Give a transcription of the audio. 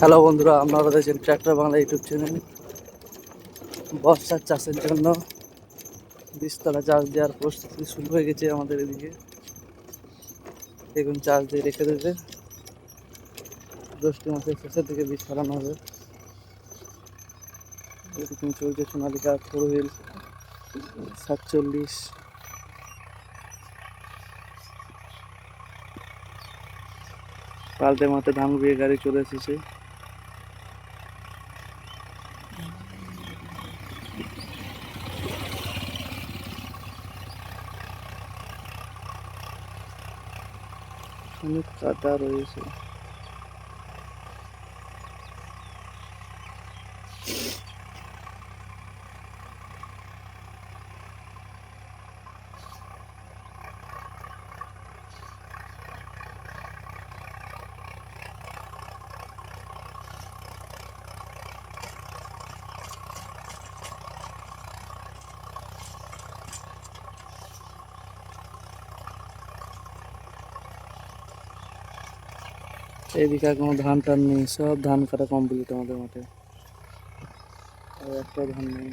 Hello বন্ধুরা, আপনারা দেখছেন ট্র্যাক্টর বাংলা ইউটিউব চ্যানেল। বর্ষার চাষের জন্য বীজতলা চাষ দেওয়ার প্রস্তুতি শুরু হয়ে গেছে আমাদের এদিকে। দেখুন, চাষ দিয়ে রেখে দেবে, জ্যৈষ্ঠ মাসের শেষের দিকে বীজ ফেলানো হবে। এরকম চলছে সোনালিকা 47। পাল্টে মাঠে ধান বিয়ে গাড়ি চলে এসেছে। অনেক কাদা রয়েছে। এইদিকে কোনো ধান টান নেই, সব ধান কাটা কমপ্লিট আমাদের মাঠে, আর একটা ধান নেই।